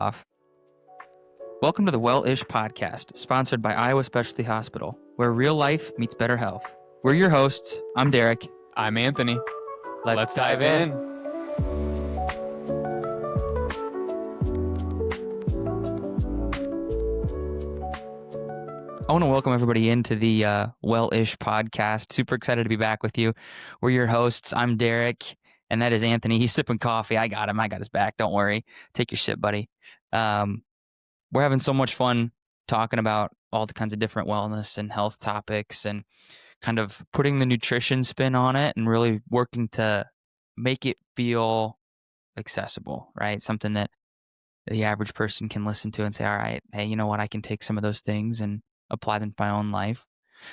off. Welcome to the Well-ish podcast, sponsored by Iowa Specialty Hospital, where real life meets better health. We're your hosts. I'm Derek. I'm Anthony. Let's dive in. I want to welcome everybody into the Well-ish podcast. Super excited to be back with you. We're your hosts. I'm Derek, and that is Anthony. He's sipping coffee. I got him. I got his back. Don't worry. Take your sip, buddy. We're having so much fun talking about all the kinds of different wellness and health topics and kind of putting the nutrition spin on it and really working to make it feel accessible, right? Something that the average person can listen to and say, all right, hey, you know what? I can take some of those things and apply them to my own life.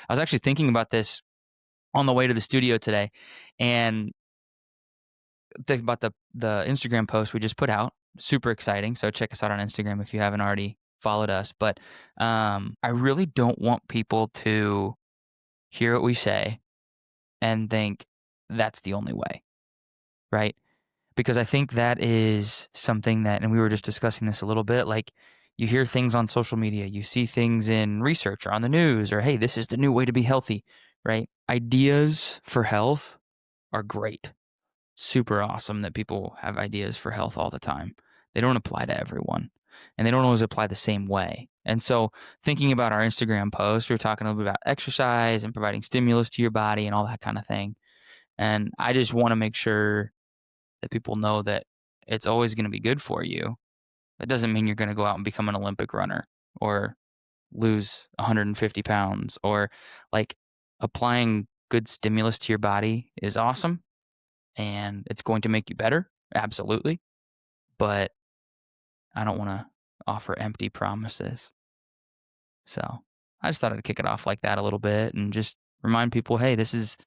I was actually thinking about this on the way to the studio today and think about the Instagram post we just put out. Super exciting. So check us out on Instagram if you haven't already followed us. But I really don't want people to hear what we say and think that's the only way, right? Because I think that is something that, and we were just discussing this a little bit, like you hear things on social media, you see things in research or on the news, or hey, this is the new way to be healthy, right? Ideas for health are great. Super awesome that people have ideas for health all the time. They don't apply to everyone, and they don't always apply the same way. And so thinking about our Instagram post, we were talking a little bit about exercise and providing stimulus to your body and all that kind of thing. And I just want to make sure that people know that it's always going to be good for you. That doesn't mean you're going to go out and become an Olympic runner or lose 150 pounds, or like applying good stimulus to your body is awesome and it's going to make you better. Absolutely. But I don't want to offer empty promises. So I just thought I'd kick it off like that a little bit and just remind people, hey, this is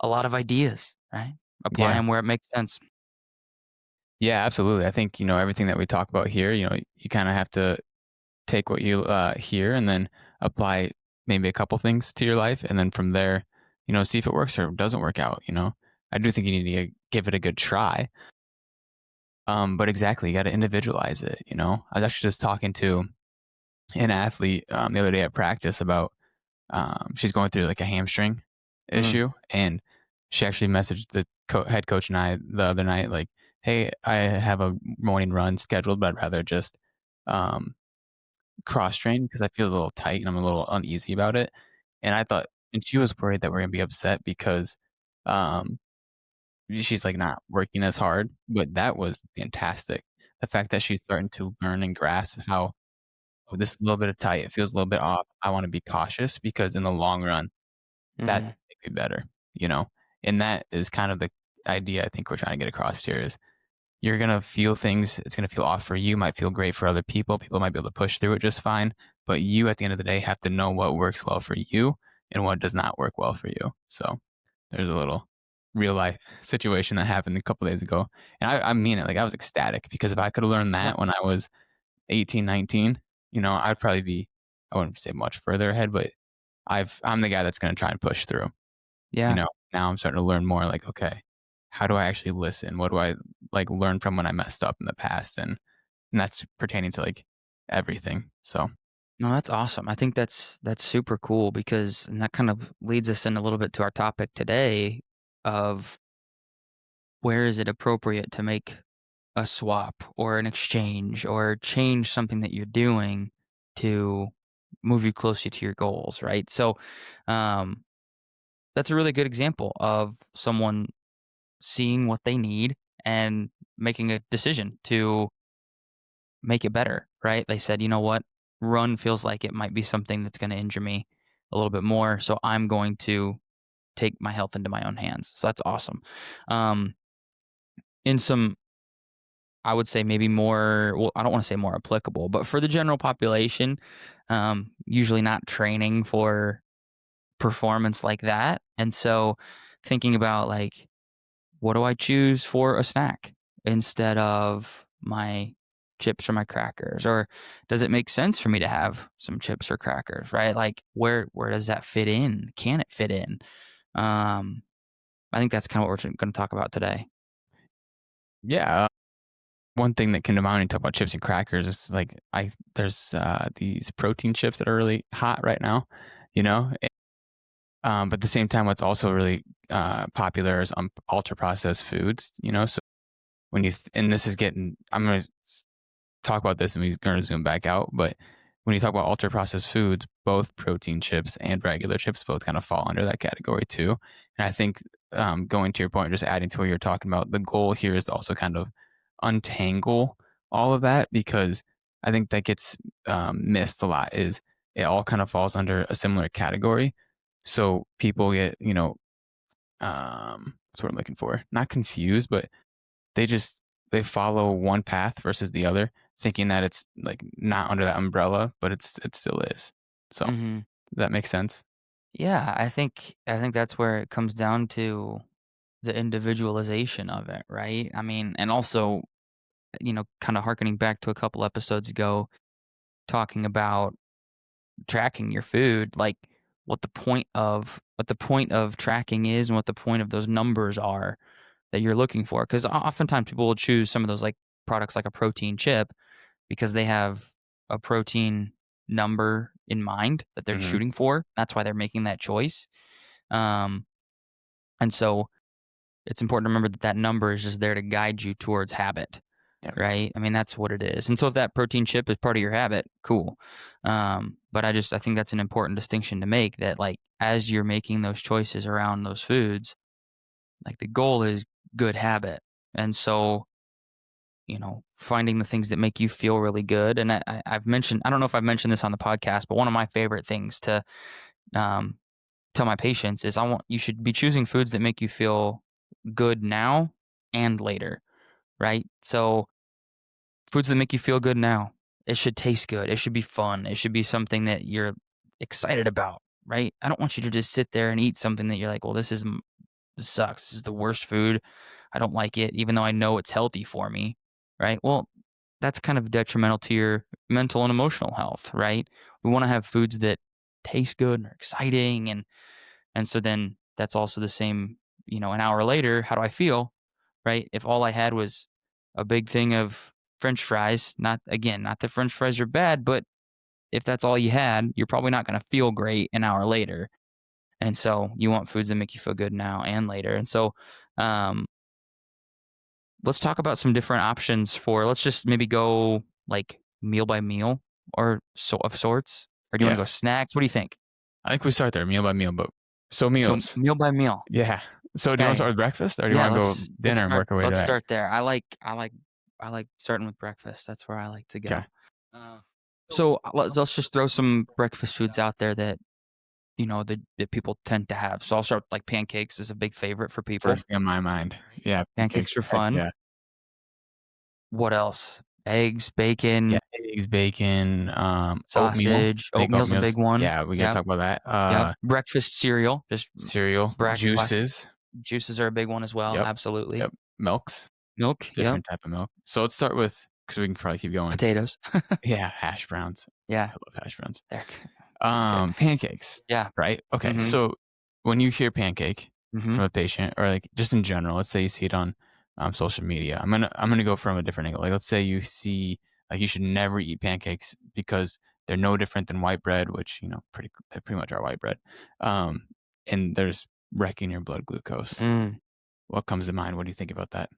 a lot of ideas, right? Apply Yeah. them where it makes sense. Yeah, absolutely. I think, everything that we talk about here, you kind of have to take what you hear and then apply maybe a couple things to your life. And then from there, see if it works or doesn't work out. I do think you need to give it a good try. But exactly, you got to individualize it. I was actually just talking to an athlete the other day at practice about she's going through like a hamstring issue, and she actually messaged the head coach and I the other night like, hey, I have a morning run scheduled, but I'd rather just cross train because I feel a little tight and I'm a little uneasy about it. And I thought, and she was worried that we're gonna be upset because um she's like not working as hard, but that was fantastic. The fact that she's starting to learn and grasp how, oh, this is a little bit of tight, it feels a little bit off. I want to be cautious because in the long run, that Mm-hmm. make me better, you know? And that is kind of the idea I think we're trying to get across here is you're going to feel things. It's going to feel off for you, might feel great for other people. People might be able to push through it just fine. But you, at the end of the day, have to know what works well for you and what does not work well for you. So there's a little real life situation that happened a couple days ago. And I mean it. Like I was ecstatic because if I could have learned Yeah. that when I was 18, 19, I'd probably be, I wouldn't say much further ahead, but I'm the guy that's going to try and push through. Yeah. Now I'm starting to learn more like, okay, how do I actually listen? What do I like learn from when I messed up in the past? And that's pertaining to like everything. So No, that's awesome. I think that's super cool because, and that kind of leads us in a little bit to our topic today of where is it appropriate to make a swap or an exchange or change something that you're doing to move you closer to your goals, right? So, um, that's a really good example of someone seeing what they need and making a decision to make it better, right? They said, you know what? Run feels like it might be something that's going to injure me a little bit more. So I'm going to take my health into my own hands. So that's awesome. Um, in some, I would say maybe more, well, I don't want to say more applicable, but for the general population, usually not training for performance like that. And so thinking about like, what do I choose for a snack instead of my chips or my crackers? Or does it make sense for me to have some chips or crackers, right? Like where does that fit in? Can it fit in? Um, I think that's kind of what we're going to talk about today. yeah, one thing that came to mind when you talk about chips and crackers is like there's these protein chips that are really hot right now, you know. But at the same time, what's also really popular is ultra processed foods, you know. So when and this is getting, I'm going to talk about this and we're going to zoom back out. But when you talk about ultra processed foods, both protein chips and regular chips both kind of fall under that category too. And I think going to your point, just adding to what you're talking about, the goal here is to also kind of untangle all of that because I think that gets missed a lot. Is it all kind of falls under a similar category? So people get, what's what I'm looking for? Not confused, but they just they follow one path versus the other, thinking that it's like not under that umbrella, but it still is. So, does Mhm. that make sense? Yeah, I think that's where it comes down to the individualization of it, right? I mean, and also, kind of harkening back to a couple episodes ago, talking about tracking your food, like what the point of tracking is and what the point of those numbers are that you're looking for. Because oftentimes people will choose some of those like products like a protein chip because they have a protein number in mind that they're Mhm. shooting for. That's why they're making that choice. Um, and so it's important to remember that that number is just there to guide you towards habit, Yep. right? I mean, that's what it is. And so if that protein chip is part of your habit, cool. But I think that's an important distinction to make that like as you're making those choices around those foods, like the goal is good habit. And so, finding the things that make you feel really good. And I've mentioned, I don't know if I've mentioned this on the podcast, but one of my favorite things to um, tell my patients is you should be choosing foods that make you feel good now and later, right? So foods that make you feel good now, it should taste good. It should be fun. It should be something that you're excited about, right? I don't want you to just sit there and eat something that you're like, well, this sucks. This is the worst food. I don't like it, even though I know it's healthy for me, right? Well, that's kind of detrimental to your mental and emotional health, right? We want to have foods that taste good and are exciting, and so then that's also the same, an hour later, how do I feel, right? If all I had was a big thing of French fries, not that French fries are bad, but if that's all you had, you're probably not going to feel great an hour later. And so you want foods that make you feel good now and later. And so um, let's talk about some different options let's just maybe go like meal by meal or so of sorts. Or do you want to Yeah. go snacks? What do you think? I think we start there meal by meal, but so So meals. meal by meal. Yeah. So do you want to Okay. start with breakfast or do you Yeah, want to go let's dinner and start work our way to let's that? start there. I like starting with breakfast. That's where I like to Okay. go. Uh, so let's just throw some breakfast foods out there that that people tend to have. So I'll start with, like pancakes is a big favorite for people. First thing on my mind. Yeah. Pancakes. Pancakes are Heck fun. yeah. What else? Eggs, Yeah. bacon, Eggs, bacon, oatmeal. sausage. I think Oatmeal's a big oatmeal's, one. yeah, we got to Yep, talk about that. yep. Breakfast cereal, just Cereal, classic. juices. Juices are a big one as well. Yep. Absolutely. Yep. Milks. Milk. Yep. Different type of milk. So let's start with because we can probably keep going. Potatoes. Yeah, hash browns. Yeah, I love hash browns. they're good. Pancakes, Yeah. right? Okay, Mhm. so when you hear pancake Mhm. from a patient or, like, just in general, let's say you see it on, social media. I'm gonna go from a different angle. Like, let's say you see, like, you should never eat pancakes because they're no different than white bread, which, they pretty much are white bread. Um, and there's wrecking your blood glucose. Mm. What comes to mind? What do you think about that?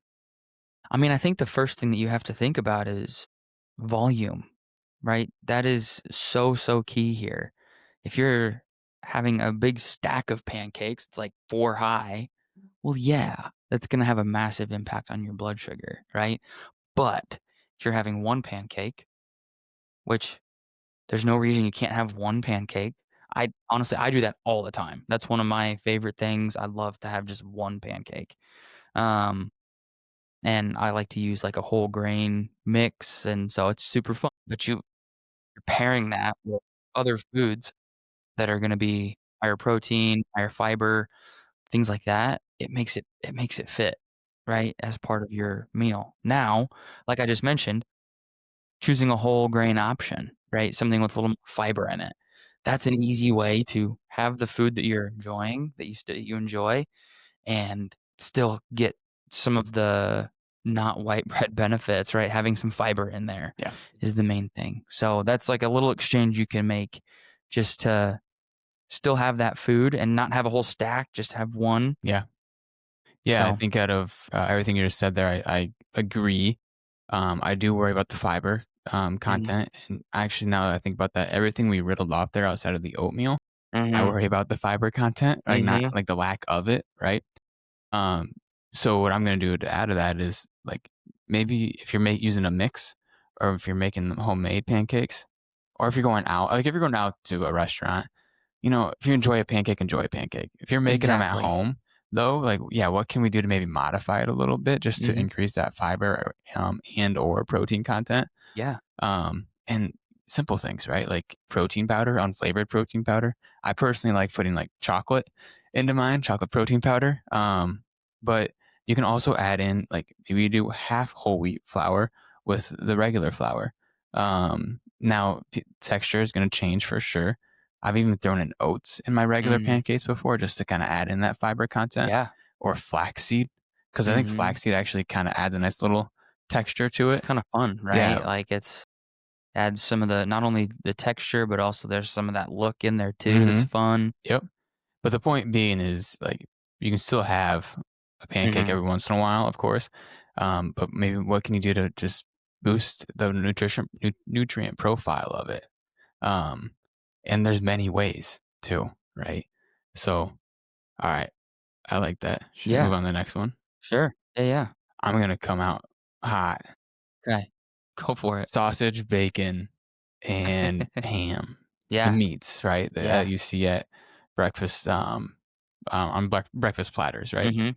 I mean, I think the first thing that you have to think about is volume, right? That is so, so key here. If you're having a big stack of pancakes, it's like 4 high, well, yeah, that's gonna have a massive impact on your blood sugar, right? But if you're having 1 pancake, which there's no reason you can't have 1 pancake. I honestly, I do that all the time. That's one of my favorite things. I love to have just 1 pancake. Um, and I like to use like a whole grain mix, and so it's super fun. But you're pairing that with other foods that are gonna be higher protein, higher fiber, things like that. It makes it fit, right, as part of your meal. Now, like I just mentioned, choosing a whole grain option, right, something with a little more fiber in it. That's an easy way to have the food that you're enjoying, that you enjoy, and still get some of the not white bread benefits, right? Having some fiber in there Yeah. is the main thing. So that's like a little exchange you can make just to still have that food and not have a whole stack, just have one. Yeah. Yeah, I So, think out of, everything you just said there, I agree. I do worry about the fiber, mhm, content, and actually, now that I think about that, everything we riddled off there outside of the oatmeal, I mhm, worry about the fiber content, like, not mhm, like, the lack of it, right? Um, so what I'm gonna do to add to that is, like, maybe if you're using a mix, or if you're making homemade pancakes, or if you're going out, like, if you're going out to a restaurant, if you enjoy a pancake, enjoy a pancake. If you're making them at exactly. home, though, like, yeah, what can we do to maybe modify it a little bit just to Mhm, increase that fiber, and or protein content? yeah, And simple things, right? Like protein powder, unflavored protein powder. I personally like putting like chocolate into mine, chocolate protein powder. But you can also add in like maybe you do half whole wheat flour with the regular flour. Now texture is going to change for sure. I've even thrown in oats in my regular mhm, pancakes before just to kind of add in that fiber content, yeah, or flaxseed, because I think mhm. flaxseed actually kind of adds a nice little texture to It's it. kinda fun, Yeah. right? Like, it's adds some of the not only the texture, but also there's some of that look in there too that's Hmm. fun. Yep. But the point being is, like, you can still have a pancake Mhm, every once in a while, of course. But maybe what can you do to just boost the nutrient profile of it? Um, and there's many ways too, right? So, all right, I like that. Should we move yeah, on to the next one? sure, yeah, yeah, I'm gonna come out hot. okay, go for it. Sausage, bacon, and ham. The Yeah, meats, right? That yeah, you see at breakfast, on breakfast platters, right? mhm,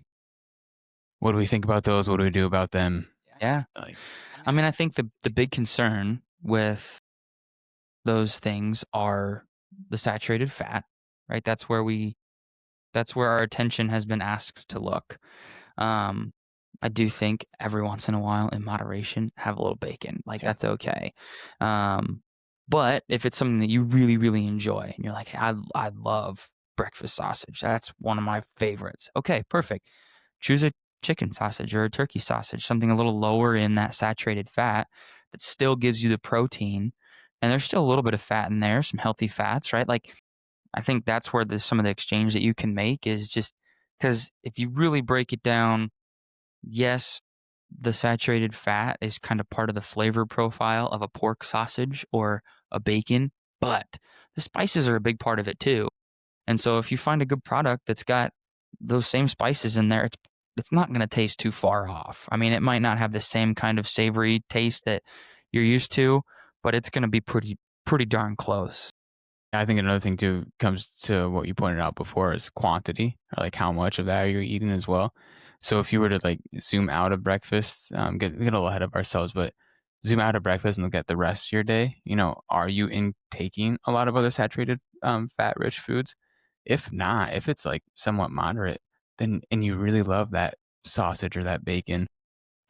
What do we think about those? What do we do about them? yeah. Like, I mean, I think the big concern with those things are the saturated fat, right? That's where our attention has been asked to look. Um, I do think every once in a while, in moderation, have a little bacon. Like yeah, that's okay. Um, but if it's something that you really, really enjoy, and you're like, hey, I love breakfast sausage. That's one of my favorites. Okay, perfect. Choose a chicken sausage or a turkey sausage, something a little lower in that saturated fat that still gives you the protein. And there's still a little bit of fat in there, some healthy fats, right? Like I think that's where some of the exchange that you can make is just because if you really break it down, yes, the saturated fat is kind of part of the flavor profile of a pork sausage or a bacon, but the spices are a big part of it too. And so if you find a good product that's got those same spices in there, it's not going to taste too far off. I mean, it might not have the same kind of savory taste that you're used to, but it's going to be pretty darn close. I think another thing too comes to what you pointed out before is quantity, or like how much of that are you eating as well. So if you were to like zoom out of breakfast, get a little ahead of ourselves, but zoom out of breakfast and look at the rest of your day. Are you intaking a lot of other saturated, fat-rich foods? If not, if it's like somewhat moderate, then and you really love that sausage or that bacon,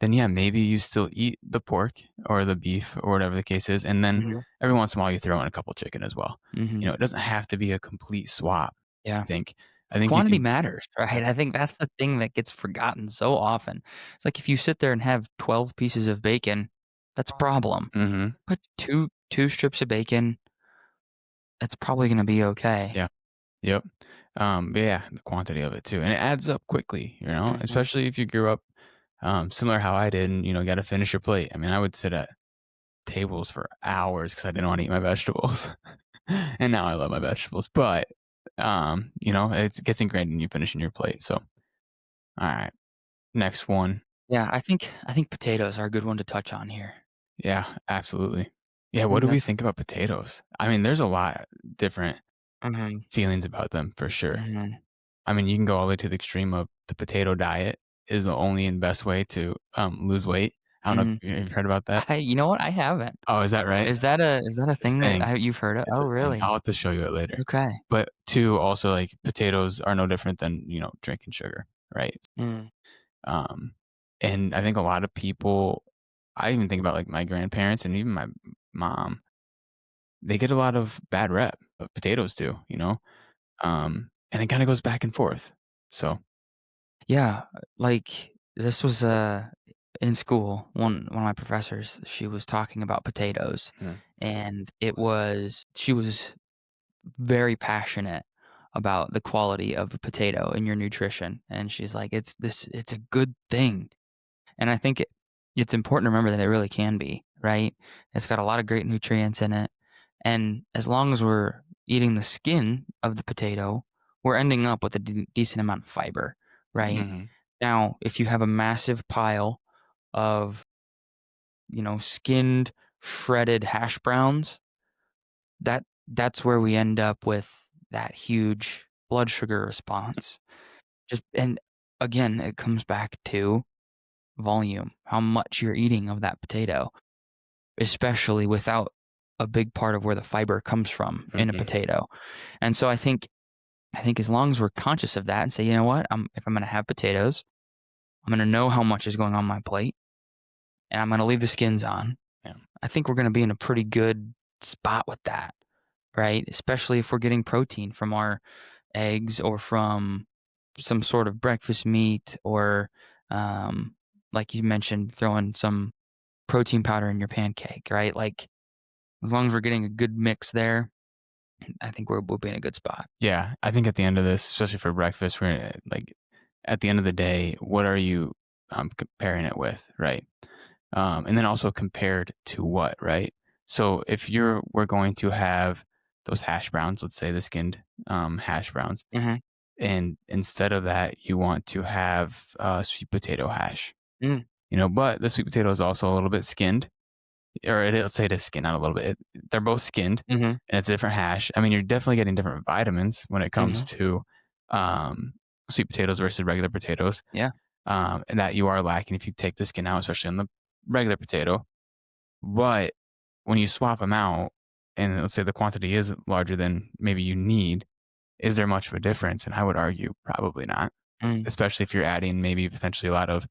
then yeah, maybe you still eat the pork or the beef or whatever the case is, and then Mhm. every once in a while you throw in a couple chicken as well. Mhm. It doesn't have to be a complete swap. I Yeah. think. I think you Quantity can. matters, right? I think that's the thing that gets forgotten so often. It's like if you sit there and have 12 pieces of bacon, that's a problem. Mhm. But two strips of bacon, it's probably gonna be okay. Yeah. Yep. But yeah, the quantity of it too, and it adds up quickly. Mhm. Especially if you grew up, similar how I did, and got to finish your plate. I mean, I would sit at tables for hours because I didn't want to eat my vegetables, and now I love my vegetables. But it gets ingrained in you finishing your plate. So, all right. Next one. Yeah, I think potatoes are a good one to touch on here. Yeah, absolutely. Yeah, I what think do we that's think about potatoes? I mean, there's a lot different Mhm. feelings about them for sure. Mhm. I mean, you can go all the way to the extreme of the potato diet is the only and best way to lose weight. I don't know if Mhm. you've heard about that. You know what? I haven't. Oh, is that right? Is that a It's thing a that thing. you've heard of? It's Oh, a thing. really? I'll have to show you it later. Okay. But two, also like potatoes are no different than, drinking sugar, right? Mm. Um, and I think a lot of people, I even think about like my grandparents and even my mom, they get a lot of bad rep, but potatoes do. And it kind of goes back and forth. So, Yeah, like, this was, in school, one of my professors, she was talking about potatoes, Mm, and she was very passionate about the quality of a potato in your nutrition, and she's like, it's a good thing." And I think it's important to remember that it really can be, right? It's got a lot of great nutrients in it, and as long as we're eating the skin of the potato, we're ending up with a decent amount of fiber, right? mhm, Now, if you have a massive pile of, skinned, shredded hash browns, that's where we end up with that huge blood sugar response. Just and again, it comes back to volume, how much you're eating of that potato, especially without a big part of where the fiber comes from in a mhm, potato. And so I think as long as we're conscious of that and say, you know what, if I'm going to have potatoes, I'm going to know how much is going on my plate, and I'm going to leave the skins on. yeah, I think we're going to be in a pretty good spot with that, right? Especially if we're getting protein from our eggs or from some sort of breakfast meat or, um, like you mentioned, throwing some protein powder in your pancake, right? Like, as long as we're getting a good mix there, I think we'll be in a good spot. yeah. I think at the end of this, especially for breakfast, we're like, at the end of the day, what are you comparing it with, right? And then also compared to what, right? So if we're going to have those hash browns, let's say the skinned hash browns, Mhm. and instead of that, you want to have sweet potato hash, Mm. but the sweet potato is also a little bit skinned, or let's say it is skinned, not a little bit. They're both skinned, Mhm. and it's a different hash. I mean, you're definitely getting different vitamins when it comes Mhm. to um, sweet potatoes versus regular potatoes, Yeah. and that you are lacking if you take the skin out, especially on the regular potato. But when you swap them out, and let's say the quantity is larger than maybe you need, is there much of a difference? And I would argue probably not, Mm. especially if you're adding maybe potentially a lot of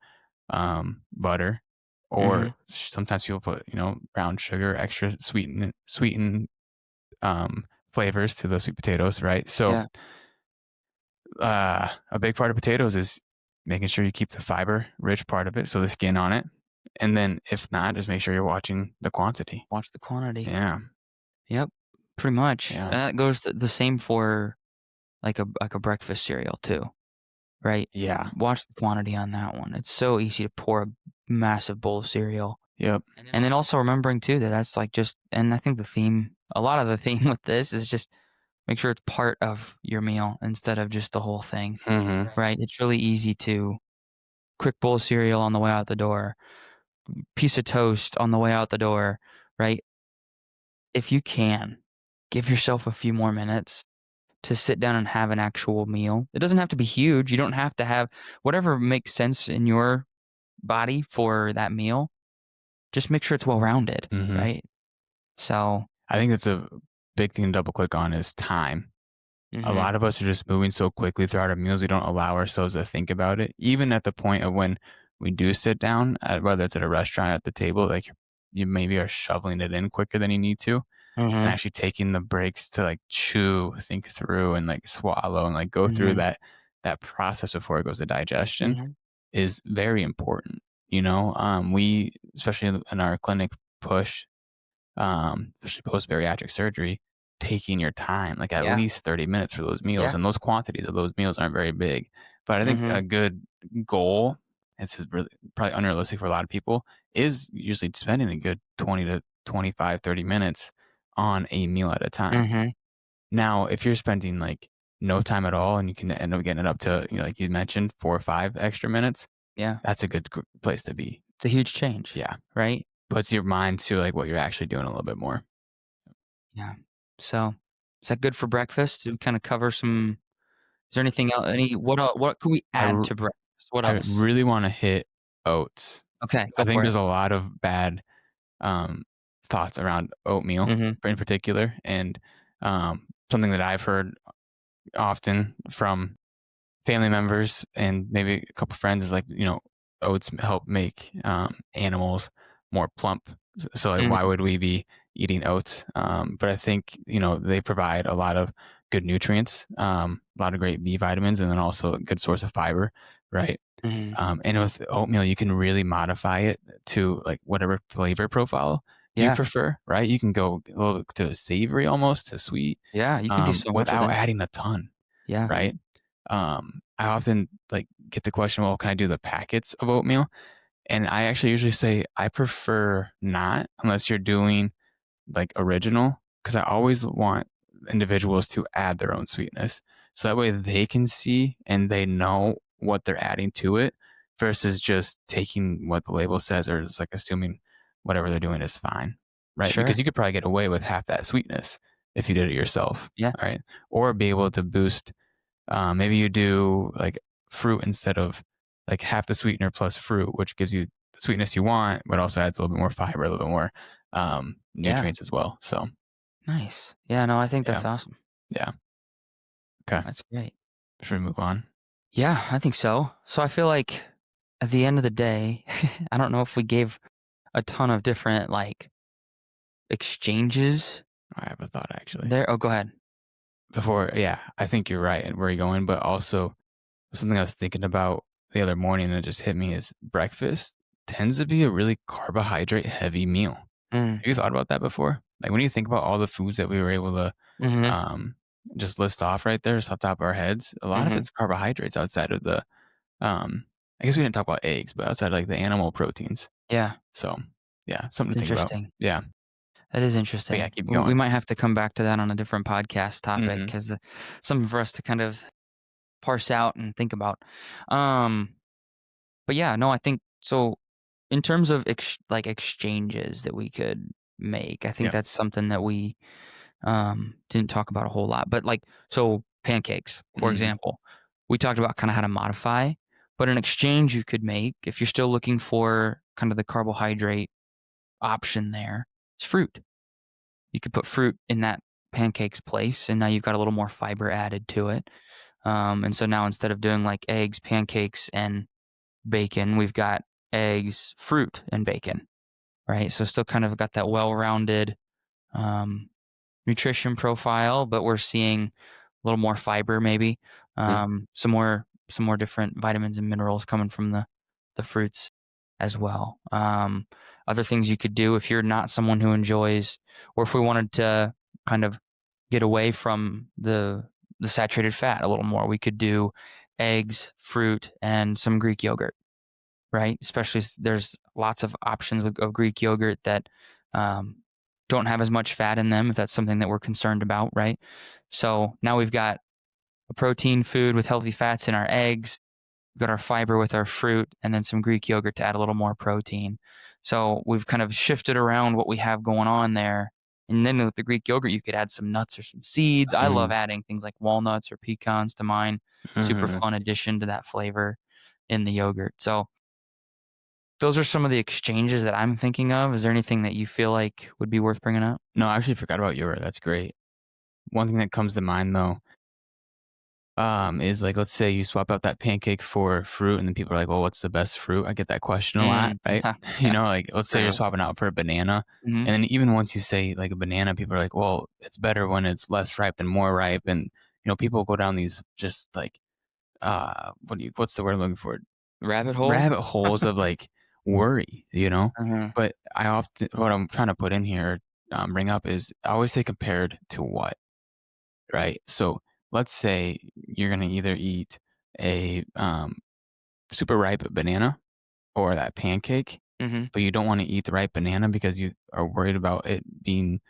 butter, or Mhm. sometimes people put brown sugar, extra sweeten flavors to the sweet potatoes, right? So Yeah. a big part of potatoes is making sure you keep the fiber rich part of it, so the skin on it, and then if not, just make sure you're watching the quantity. Watch the quantity. Yeah, Yep. Pretty much. yeah, And that goes the same for like a breakfast cereal too, right? yeah, Watch the quantity on that one. It's so easy to pour a massive bowl of cereal. yep, And then also remembering too that that's like just, and I think a lot of the theme with this is just make sure it's part of your meal instead of just the whole thing, hmm, right? It's really easy to quick bowl of cereal on the way out the door, piece of toast on the way out the door, right? If you can, give yourself a few more minutes to sit down and have an actual meal. It doesn't have to be huge. You don't have to have whatever makes sense in your body for that meal. Just make sure it's well rounded, hmm. right? So, I think that's a big thing to double click on is time. A mhm, lot of us are just moving so quickly throughout our meals, we don't allow ourselves to think about it. Even at the point of when we do sit down, whether it's at a restaurant at the table, like you maybe are shoveling it in quicker than you need to, and mhm, actually taking the breaks to like chew, think through, and like swallow and like go through mhm, that process before it goes to digestion mhm. is very important. We especially in our clinic push, especially post bariatric surgery, taking your time, like at Yeah, least 30 minutes for those meals. yeah, And those quantities of those meals aren't very big. But I think a mhm, good goal, this is really probably unrealistic for a lot of people, is usually spending a good 20 to 25, 30 minutes on a meal at a time. mhm, Now, if you're spending like no time at all and you can end up getting it up to, like you mentioned, 4 or 5 extra minutes, yeah. that's a good place to be. It's a huge change, Yeah. right? Puts your mind to like what you're actually doing a little bit more. Yeah. So, is that good for breakfast? To kind of cover some, is there anything else? What could we I add to breakfast? What I else? really wanna hit oats. Okay, I go think for it. there's a lot of bad, um, thoughts around oatmeal Mhm, in particular, and, something that I've heard often from family members and maybe a couple friends is like, oats help make, animals more plump. So, like, why mhm, would we be eating oats? But I think, they provide a lot of good nutrients, a lot of great B vitamins, and then also a good source of fiber right? Hmm. And with oatmeal, you can really modify it to like whatever flavor profile you Yeah. prefer, right? You can go a little bit to savory almost to sweet, Yeah. You can do so much with without it. adding a ton, Yeah. right? I often like get the question, well, can I do the packets of oatmeal? And I actually usually say I prefer not unless you're doing like original, because I always want individuals to add their own sweetness. So that way they can see and they know what they're adding to it versus just taking what the label says or just like assuming whatever they're doing is fine. Right. Because Sure. you could probably get away with half that sweetness if you did it yourself. Yeah. Right. Or be able to boost, maybe you do like fruit instead of like half the sweetener plus fruit, which gives you the sweetness you want, but also adds a little bit more fiber, a little bit more Yeah. nutrients as well. So Nice. Yeah. No, I think yeah, that's awesome. yeah. Okay. That's great. Should we move on? Yeah, I think so. So I feel like at the end of the day, I don't know if we gave a ton of different like exchanges I have a thought actually. there. Oh, go ahead. Before, yeah, I think you're right and where you're going, but also something I was thinking about the other morning that just hit me is breakfast tends to be a really carbohydrate heavy meal. Mm. Have you thought about that before? Like when you think about all the foods that we were able to Mhm. um, just list off right there, just off the top of our heads, a lot of Mhm. it's carbohydrates outside of the, um, I guess we didn't talk about eggs, but outside like the animal proteins. Yeah, So yeah, something it's to think about. interesting. Yeah. That is But yeah, interesting. keep We going. might have to come back to that on a different podcast topic Hmm. because something for us to kind of parse out and think about. Um, but yeah, no, I think so. In terms of like exchanges that we could make, I think Yeah. that's something that we didn't talk about a whole lot. But like, so pancakes, for Hmm. example, we talked about kind of how to modify, but an exchange you could make if you're still looking for kind of the carbohydrate option there is fruit. You could put fruit in that pancake's place, and now you've got a little more fiber added to it. And so now instead of doing like eggs, pancakes, and bacon, we've got eggs, fruit, and bacon, right? So still kind of got that well-rounded um, nutrition profile, but we're seeing a little more fiber, maybe some more different vitamins and minerals coming from the fruits as well. Other things you could do if you're not someone who enjoys, or if we wanted to kind of get away from the saturated fat a little more, we could do eggs, fruit, and some Greek yogurt, right? Especially there's lots of options of Greek yogurt that um, don't have as much fat in them, if that's something that we're concerned about, right? So now we've got a protein food with healthy fats in our eggs. We've got our fiber with our fruit, and then some Greek yogurt to add a little more protein. So we've kind of shifted around what we have going on there. And then with the Greek yogurt, you could add some nuts or some seeds. I love Hmm. adding things like walnuts or pecans to mine. Super Hmm. fun addition to that flavor in the yogurt. So those are some of the exchanges that I'm thinking of. Is there anything that you feel like would be worth bringing up? No, I actually forgot about yogurt. That's great. One thing that comes to mind though, is like let's say you swap out that pancake for fruit, and then people are like, "Well, what's the best fruit?" I get that question a lot, Mm, right? yeah, You yeah, know, like let's say you're swapping out for a banana, mhm, and then even once you say like a banana, people are like, "Well, it's better when it's less ripe than more ripe," and people go down these just like what's the word I'm looking for? rabbit hole? Rabbit holes of like worry, Uh-huh, But I often what I'm trying to put in here, bring up is I always say compared to what, right? So let's say you're gonna either eat a super ripe banana or that pancake, mhm, but you don't want to eat the ripe banana because you are worried about it being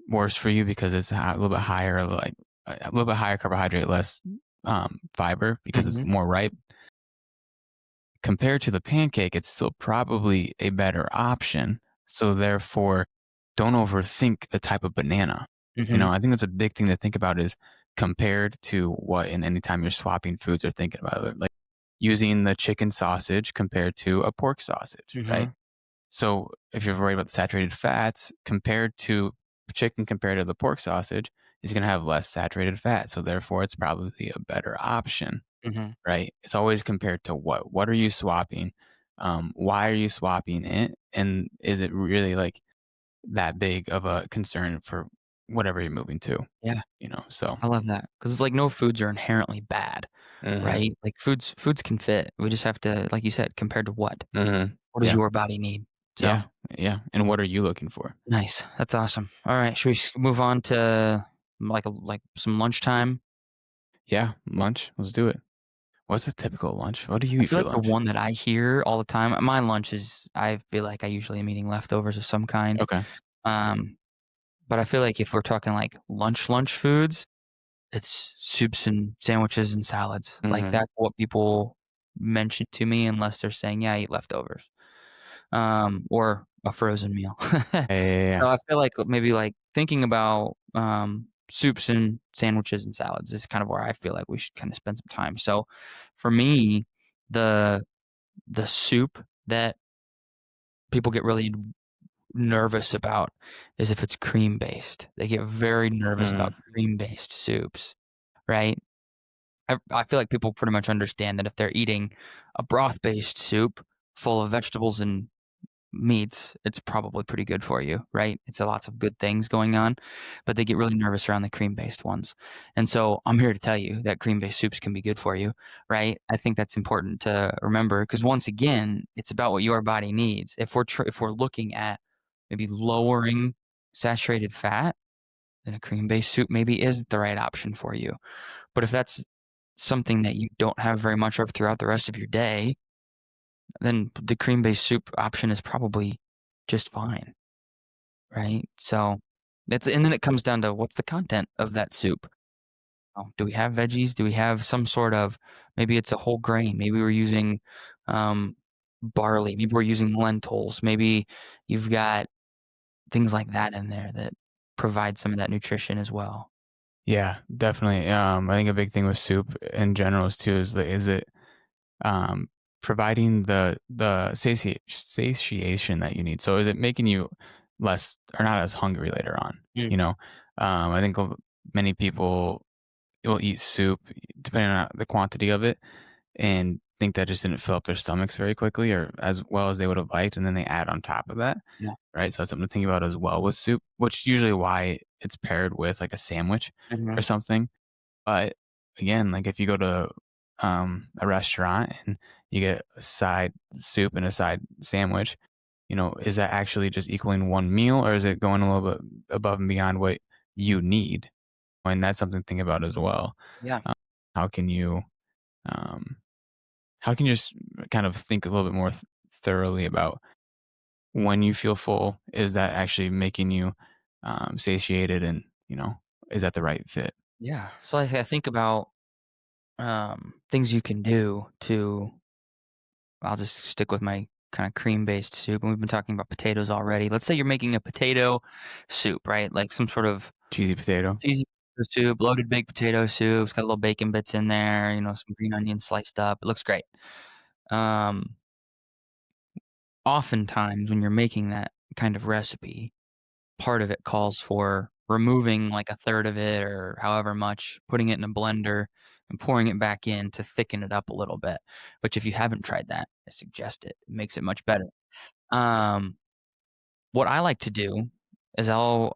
worse for you because it's a little bit higher, like a little bit higher carbohydrate, less fiber because it's mhm, more ripe. Compared to the pancake, it's still probably a better option. So therefore, don't overthink the type of banana. mhm, I think that's a big thing to think about is compared to what in any time you're swapping foods or thinking about it, like using the chicken sausage compared to a pork sausage, right? mhm, So if you're worried about the saturated fats compared to chicken compared to the pork sausage, it's going to have less saturated fat. So therefore, it's probably a better option, mhm. right? It's always compared to what? What are you swapping? Why are you swapping it? And is it really like that big of a concern for whatever you're moving to? Yeah, So I love that because it's like no foods are inherently bad, Mhm. right? Like foods can fit. We just have to, like you said, compared to what? Mhm. What does Yeah. your body need? So Yeah. Yeah. And what are you looking for? nice. That's awesome. All right. Should we move on to like some lunchtime? Yeah. Lunch. Let's do it. What's a typical lunch? What do you I eat feel for like the lunch? one that I hear all the time, my lunch is, I feel like I usually am eating leftovers of some kind. Okay. Um, but I feel like if we're talking like lunch foods, it's soups and sandwiches and salads. Like Mhm. that's what people mention to me unless they're saying, "Yeah, I eat leftovers." Or a frozen meal. Yeah, yeah, yeah, yeah. So I feel like maybe like thinking about soups and sandwiches and salads is kind of where I feel like we should kind of spend some time. So for me, the the soup that people get really nervous about is if it's cream based. They get very nervous about Mhm. cream based soups, right? I feel like people pretty much understand that if they're eating a broth based soup full of vegetables and meats, it's probably pretty good for you, right? It's a lots of good things going on, but they get really nervous around the cream-based ones. And so I'm here to tell you that cream-based soups can be good for you, right? I think that's important to remember because once again, it's about what your body needs. If we're looking at maybe lowering saturated fat, then a cream-based soup maybe isn't the right option for you. But if that's something that you don't have very much of throughout the rest of your day, then the cream-based soup option is probably just fine, right? So that's and then it comes down to what's the content of that soup. Do we have veggies? Do we have some sort of maybe it's a whole grain. Maybe we're using um, barley. Maybe we're using lentils. Maybe you've got things like that in there that provide some of that nutrition as well. Yeah, definitely. I think a big thing with soup in general is too is it um, providing the satiation that you need. So is it making you less or not as hungry later on? Mm, You know, I think many people will eat soup depending on the quantity of it and think that just didn't fill up their stomachs very quickly or as well as they would have liked, and then they add on top of that, yeah. right? So that's something to think about as well with soup, which usually why it's paired with like a sandwich or Mhm. something. But again, like if you go to a restaurant and you get a side soup and a side sandwich, is that actually just equaling one meal or is it going a little bit above and beyond what you need? And that's something to think about as well. Yeah. Um, how can you um, how can you just kind of think a little bit more thoroughly about when you feel full? Is that actually making you satiated, and is that the right fit? Yeah. So I think about things you can do to I'll just stick with my kind of cream-based soup, and we've been talking about potatoes already. Let's say you're making a potato soup, right? Like some sort of Cheesy potato. cheesy potato soup, loaded baked potato soup. It's got little bacon bits in there, some green onions sliced up. It looks great. Um, Oftentimes when you're making that kind of recipe, part of it calls for removing like a third of it or however much, putting it in a blender and pouring it back in to thicken it up a little bit. Which if you haven't tried that, I suggest it. It makes it much better. Um, what I like to do is I'll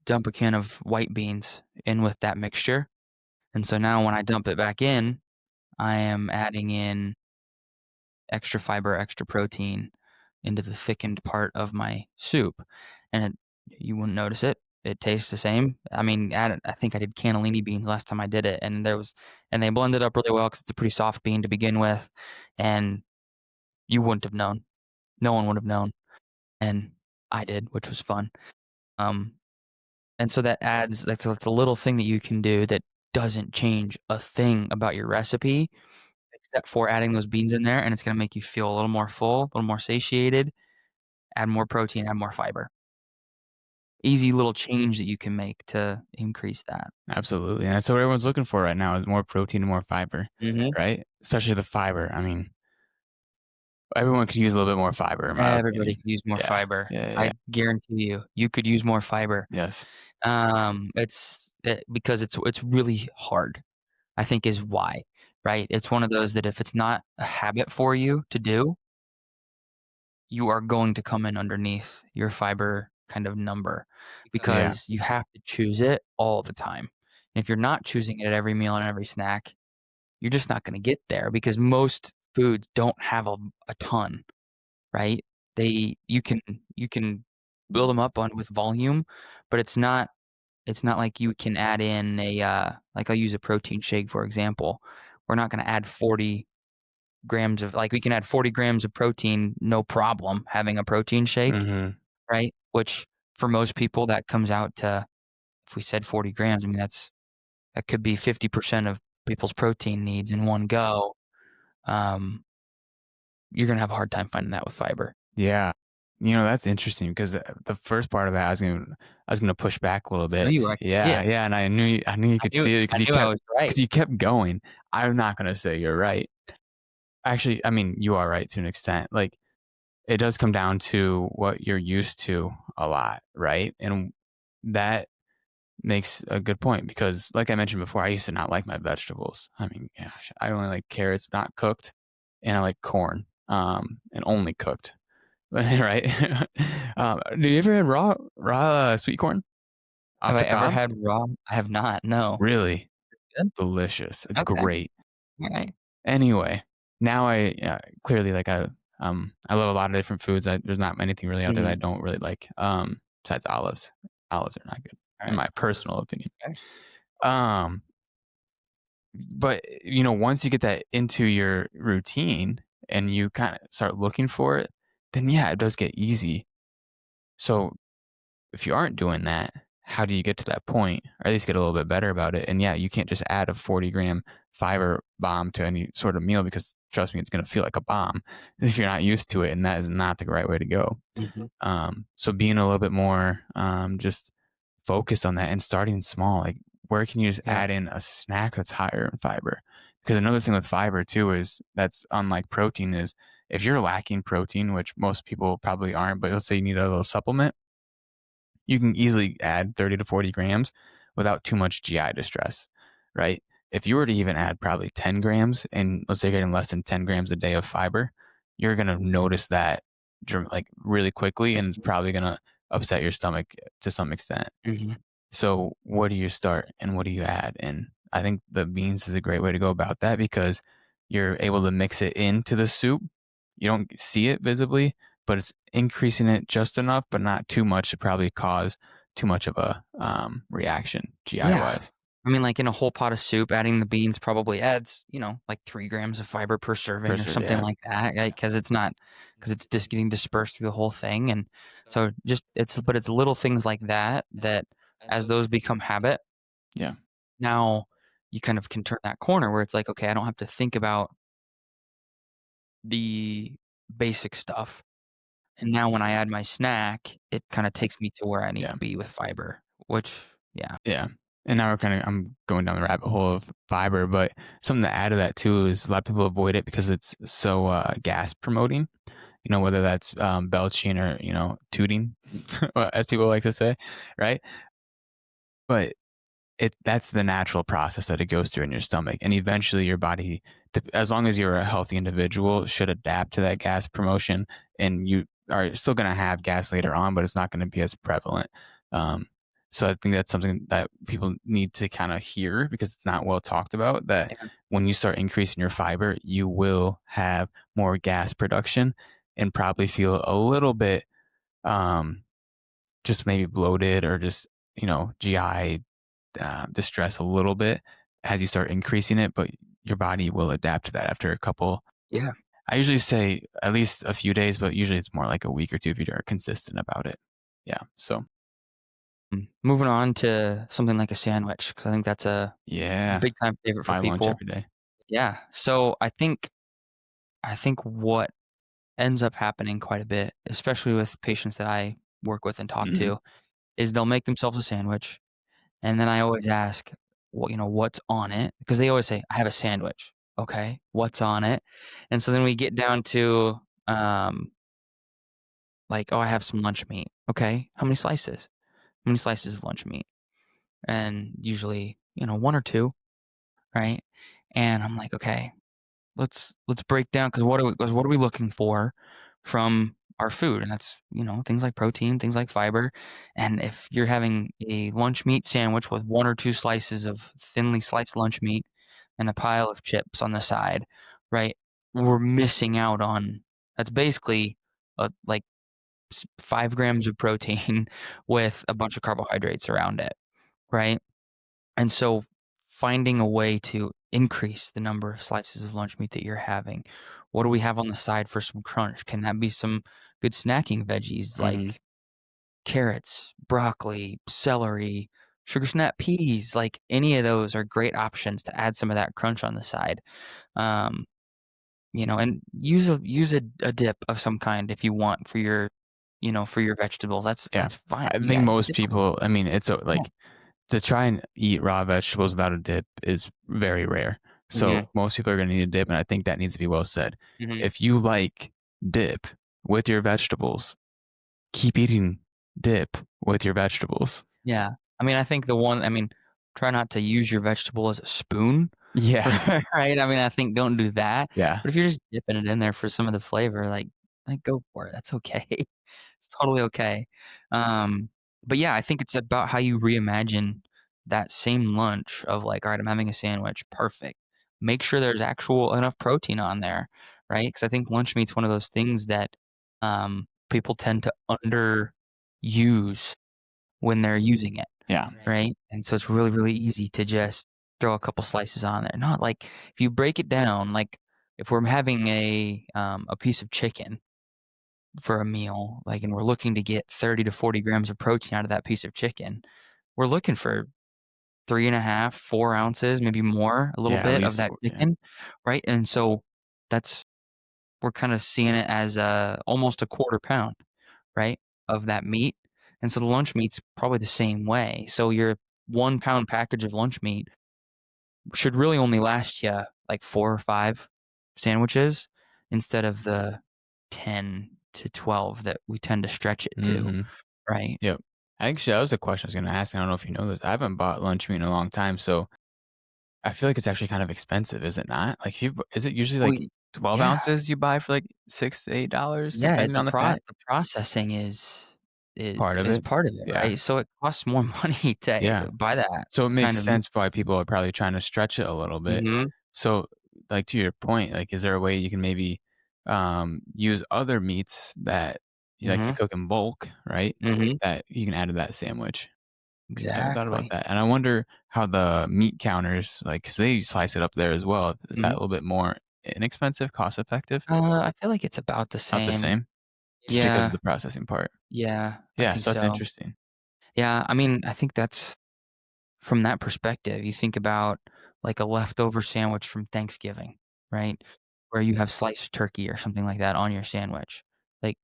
dump a can of white beans in with that mixture, and so now when I dump it back in, I am adding in extra fiber, extra protein into the thickened part of my soup, and you wouldn't notice it. It tastes the same. I mean, I think I did cannellini beans last time I did it, and they blended up really well because it's a pretty soft bean to begin with, and you wouldn't have known. No one would have known, and I did, which was fun. Um, And so that adds that's a little thing that you can do that doesn't change a thing about your recipe except for adding those beans in there, and it's gonna make you feel a little more full, a little more satiated, add more protein, add more fiber. Easy little change that you can make to increase that. Absolutely, and that's what everyone's looking for right now is more protein and more fiber, Mhm. right? Especially the fiber. I mean, everyone could use a little bit more fiber in my Everybody opinion. could use more Yeah. fiber. Yeah, yeah, I yeah. guarantee you, you could use more fiber. Yes. Because it's really hard, I think is why, right? It's one of those that if it's not a habit for you to do, you are going to come in underneath your fiber kind of number Yeah. because you have to choose it all the time. And if you're not choosing it at every meal and every snack, you're just not gonna get there because most foods don't have a ton, right? They you can build them up on with volume, but it's not like you can add in like I'll use a protein shake, for example. We're not gonna add 40 grams of like, we can add 40 grams of protein, no problem, having a protein shake, Mhm. right? Which for most people, that comes out to, if we said 40 grams, I mean, that could be 50% of people's protein needs in one go. Um, you're gonna have a hard time finding that with fiber. Yeah. That's interesting because the first part of that, I was gonna push back a little No, bit. you are. I can see Yeah, it. yeah, and I knew you could see it I because you knew I kept was right. because you kept going. I'm not gonna say you're right. Actually, I mean, you are right to an extent. Like, it does come down to what you're used to a lot, right? And that makes a good point because, like I mentioned before, I used to not like my vegetables. I mean, gosh, I only like carrots not cooked, and I like corn, and only cooked. Right? Do you ever had raw sweet corn Have off I the ever cob? had raw? I have not, no. Really Good? delicious. It's Okay, great. alright. Anyway, now clearly, like, I love a lot of different foods. There's not anything really out there that I Mhm, don't really like, besides olives. Olives are not good, in alright. my personal opinion. Okay. Um, but, once you get that into your routine and you kinda start looking for it, then, yeah, it does get easy. So if you aren't doing that, how do you get to that point, or at least get a little bit better about it? And yeah, you can't just add a 40-gram fiber bomb to any sort of meal because trust me, it's going to feel like a bomb if you're not used to it, and that is not the right way to go. Mhm. So being a little bit more just focused on that and starting small, like where can you just Yeah, add in a snack that's higher in fiber? Because another thing with fiber too is that's unlike protein is if you're lacking protein, which most people probably aren't, but let's say you need a little supplement you can easily add 30 to 40 grams without too much GI distress, right? If you were to even add probably 10 grams and let's say you're getting less than 10 grams a day of fiber, you're going to notice that like really quickly and it's probably going to upset your stomach to some extent. mhm. So, what do you start and what do you add? And I think the beans is a great way to go about that because you're able to mix it into the soup. You don't see it visibly, but it's increasing it just enough, but not too much to probably cause too much of a reaction GI Yeah. wise I mean, like, in a whole pot of soup, adding the beans probably adds, like 3 grams of fiber per per serving or serve. something Yeah, like that, right? Because it's just getting dispersed through the whole thing, and so just it's little things like that that as those become habit, yeah, now you kind of can turn that corner where it's like, "Okay, I don't have to think about the basic stuff." And now when I add my snack, it kinda takes me to where I need yeah, to be with fiber, which yeah. yeah. And now I'm going down the rabbit hole of fiber, but something to add to that too is a lot of people avoid it because it's so gas promoting. Whether that's belching or tooting, as people like to say, right? But that's the natural process that it goes through in your stomach, and eventually your body, as long as you're a healthy individual, should adapt to that gas promotion, and you are still going to have gas later on, but it's not going to be as prevalent. Um, so I think that's something that people need to kind of hear because it's not well talked about. That Yeah. when you start increasing your fiber, you will have more gas production and probably feel a little bit um, just maybe bloated or just GI distress a little bit as you start increasing it, but your body will adapt to that after a couple. Yeah. I usually say at least a few days, but usually it's more like a week or two if you're consistent about it. Yeah. So Moving on to something like a sandwich, because I think that's a yeah, big time favorite for my lunch people. every day. Yeah. So I think what ends up happening quite a bit, especially with patients that I work with and talk Mhm. to, is they'll make themselves a sandwich, and then I always ask, "What's on it?" Because they always say, "I have a sandwich." "Okay, what's on it?" And so then we get down to, like, "Oh, I have some lunch meat." "Okay, how many slices?" "How many slices of lunch meat?" And usually, 1 or 2, right? And I'm like, "Okay, let's break down because what are we looking for from our food?" And that's, things like protein, things like fiber. And if you're having a lunch meat sandwich with 1 or 2 slices of thinly sliced lunch meat, and a pile of chips on the side, right? We're missing out on that's basically, like 5 grams of protein with a bunch of carbohydrates around it, right? And so finding a way to increase the number of slices of lunch meat that you're having. What do we have on the side for some crunch? Can that be some good snacking veggies Mhm. like carrots, broccoli, celery, sugar snap peas? Like any of those are great options to add some of that crunch on the side. Um, and use a dip of some kind if you want for your vegetables. That's Yeah. that's fine. I think Yeah, most dip 'em. people, I mean, it's, Yeah. like to try and eat raw vegetables without a dip is very rare. Mhm, So most people are gonna need a dip, and I think that needs to be well said. mhm. If you like dip with your vegetables, keep eating dip with your vegetables. Yeah. Try not to use your vegetable as a spoon, Yeah. right? I think don't do that, Yeah. but if you're just dipping it in there for some of the flavor, go for it. That's okay. It's totally okay. Um, but yeah, I think it's about how you reimagine that same lunch of like, "Alright, I'm having a sandwich, perfect." Make sure there's actual enough protein on there, right? Because I think lunch meat's one of those things that, people tend to underuse when they're using it, Yeah. right? And so it's really, really easy to just throw a couple slices on there. Not like if you break it down, like if we're having a piece of chicken for a meal, like, and we're looking to get 30 to 40 grams of protein out of that piece of chicken, we're looking for 3.5, 4 ounces, maybe more, a little Yeah, at bit of least that 4, yeah. chicken, right? And so that's we're kind of seeing it as almost a quarter pound, right, of that meat. And so the lunch meat's probably the same way. So your 1 pound package of lunch meat should really only last you like 4 or 5 sandwiches instead of the 10 to 12 that we tend to stretch it to, Mhm. right? Yep. Actually, that was a question I was gonna ask, and I don't know if you know this. I haven't bought lunch meat in a long time, so I feel like it's actually kind of expensive, is it not? Like, you is it usually, Well, like, 12 yeah, ounces you buy for, like, $6 to $8 yeah. depending on the pack? The processing is Part of is it? part of it, Yeah. right? So it costs more money to Yeah. buy that So it kind makes of meat. sense why people are probably trying to stretch it a little bit. Mhm, So, like, to your point, like, is there a way you can maybe, use other meats that you like to mhm, cook in bulk, right? mhm. That you can add to that sandwich? Yeah, I haven't thought about Exactly. that, and I wonder how the meat counters, like, 'cause they slice it up there as well. Is that a Mhm. little bit more inexpensive, cost effective? I feel like it's about the About the same. same? Just because of Yeah, the processing part. yeah, I Yeah, think so that's so. interesting. Yeah, I think that's from that perspective, you think about, like, a leftover sandwich from Thanksgiving, right? Where you have sliced turkey or something like that on your sandwich. Like,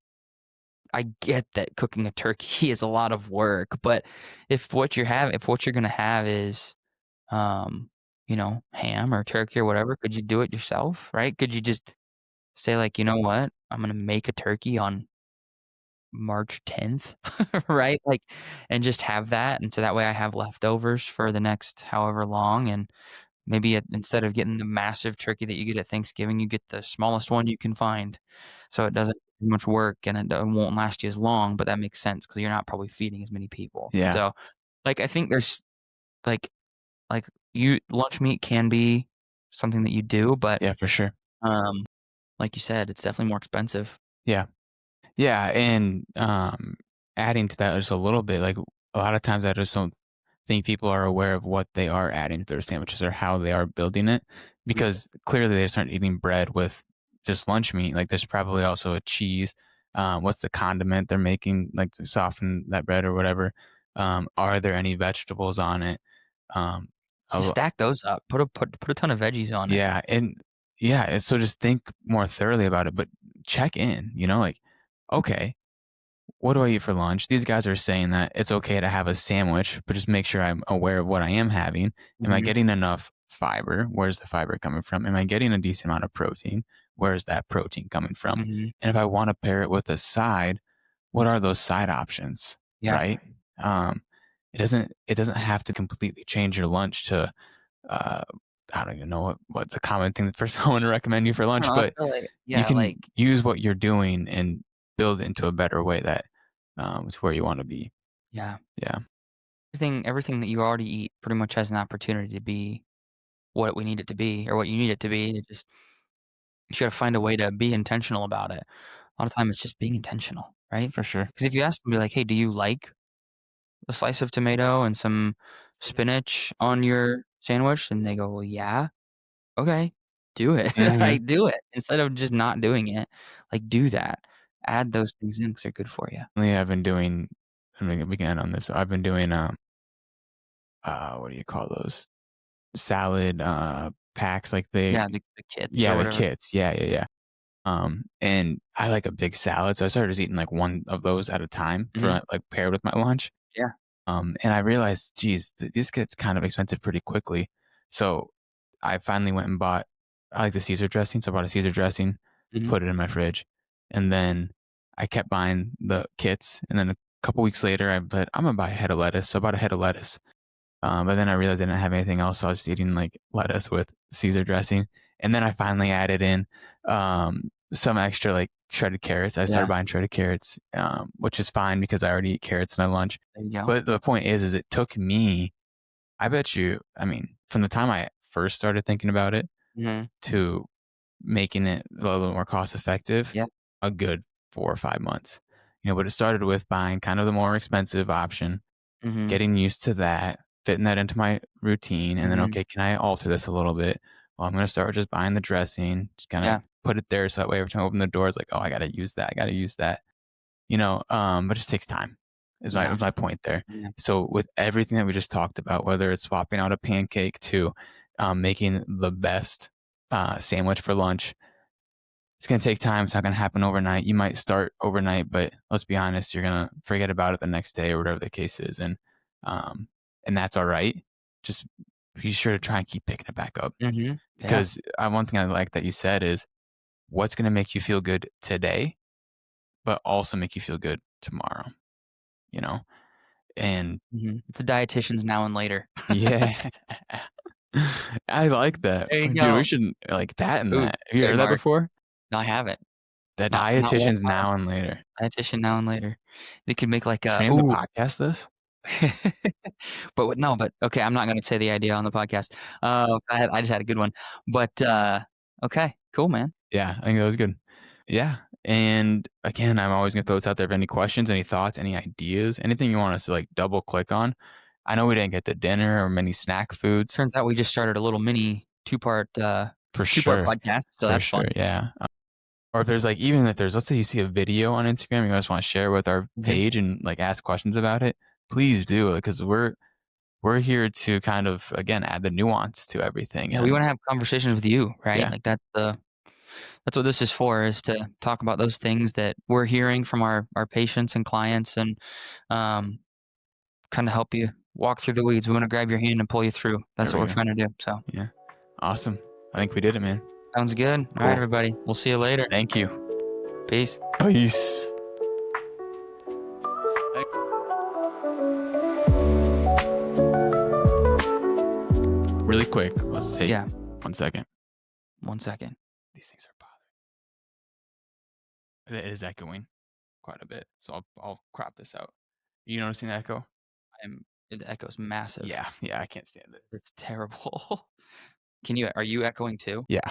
I get that cooking a turkey is a lot of work, but if what you're gonna have is, ham or turkey or whatever, could you do it yourself, right? Could you just say, like, "You know what? I'm gonna make a turkey on March 10th," right? Like, and just have that, and so that way I have leftovers for the next however long, and maybe instead of getting the massive turkey that you get at Thanksgiving, you get the smallest one you can find, so it doesn't do much work and it won't last you as long, but that makes sense because 'cause you're not probably feeding as many people. Yeah. So, like, I think there's, like you lunch meat can be something that you do, but, Yeah, for sure. um, like you said, it's definitely more expensive. Yeah. Yeah, and, adding to that just a little bit, like, a lot of times I just don't think people are aware of what they are adding to their sandwiches or how they are building it, Mhm. because clearly they just aren't eating bread with just lunch meat, like, there's probably also a cheese, what's the condiment they're making, like, to soften that bread or whatever, are there any vegetables on it? Um, a Just lo stack those up. Put a ton of veggies on it. Yeah, and yeah, and so just think more thoroughly about it, but check in, like, "Okay, what do I eat for lunch? These guys are saying that it's okay to have a sandwich, but just make sure I'm aware of what I am having. Am I Mhm, getting enough fiber? Where's the fiber coming from? Am I getting a decent amount of protein? Where's that protein coming from? mhm. And if I want to pair it with a side, what are those side options? Yeah. Right? Um, it doesn't have to completely change your lunch to uh, I don't even know what's a common thing for someone to recommend you for I don't lunch, know, I but feel like you yeah, can like use what you're doing and build it into a better way that to where you want to be. yeah. Yeah. Everything that you already eat pretty much has an opportunity to be what we need it to be or what you need it to be. It just you gotta find a way to be intentional about it. A lot of time it's just being intentional, right? For sure. Because if you ask them, be like, "Hey, do you like a slice of tomato and some spinach on your sandwich?" And they go, "Well, yeah." Okay, do it. Mhm. Like, do it. Instead of just not doing it, like, do that. Add those things in because 'cause they're good for you. Lately, I've been doing I mean, we can end on this. I've been doing, what do you call those? Salad, packs, like, they Yeah, the kits or yeah, the whatever. kits. Yeah, yeah, yeah. And I like a big salad, so I started just eating, like, 1 of those at a time for, Mhm. like, paired with my lunch. Yeah. And I realized, geez, this gets kind of expensive pretty quickly. So I finally went and bought I like the Caesar dressing, so I bought a Caesar dressing, Mhm. put it in my fridge, and then I kept buying the kits, and then a couple weeks later, I'm gonna buy a head of lettuce, so I bought a head of lettuce. But then I realized I didn't have anything else, so I was just eating, like, lettuce with Caesar dressing, and then I finally added in, some extra, like, shredded carrots. I started Yeah. buying shredded carrots, which is fine because I already eat carrots in my lunch. There you go. But the point is it took me I bet you I mean, from the time I first started thinking about it Mhm. to making it a little more cost effective, Yeah. a good 4 or 5 months. But it started with buying kind of the more expensive option, Mhm. getting used to that, fitting that into my routine, and then, Mhm. okay, can I alter this a little bit? Well, I'm gonna start with just buying the dressing, just kinda Yeah. put it there so that way every time I open the door, it's like, "Oh, I gotta use that, I gotta use that." But it just takes time Yeah. is my point there. Yeah. So with everything that we just talked about, whether it's swapping out a pancake to, making the best, sandwich for lunch, it's gonna take time. It's not gonna happen overnight. You might start overnight, but let's be honest, you're gonna forget about it the next day or whatever the case is, um, and that's all right. Just be sure to try and keep picking it back up Mhm. Yeah. because one thing I like that you said is what's gonna make you feel good today, but also make you feel good tomorrow. You know, and Mhm. It's a dietitian's now and later. yeah, I like that, There you dude. We go. should like patent Ooh, that. Have you heard that trademark. before? No, I haven't. The Not one dietitians time. now and later. Dietitian now and later. They could make like Should a I name the ooh. podcast this? But what no, but okay, I'm not gonna say the idea on the podcast. I just had a good one. But, okay, cool, man. Yeah, I think that was good. Yeah, and again, I'm always gonna throw this out there. If any questions, any thoughts, any ideas, anything you want us to like double click on. I know we didn't get to dinner or many snack foods Turns out we just started a little mini for two-part sure, podcast, so for that's sure. fun. Yeah. Or if there's like even if there's let's say you see a video on Instagram you guys want to share with our Mhm. page and like ask questions about it, please do it because we're here to kind of again add the nuance to everything Yeah, we and wanna have conversations with you, right? yeah, Like, that's what this is for, is to talk about those things that we're hearing from our patients and clients and, um, kinda help you walk through the weeds. We wanna grab your hand and pull you through. there That's what we we're go. trying to do, so Yeah. Awesome. I think we did it, man. sounds good. Alright, Cool. everybody. We'll see you later. Thank you. Peace. Peace. Really quick, let's take Yeah, 1 second. 1 second. These things are bothering. It is echoing quite a bit, so I'll crop this out. You noticing the echo? The echo's massive. Yeah, yeah, I can't stand it. It's terrible. Are you echoing too? Yeah.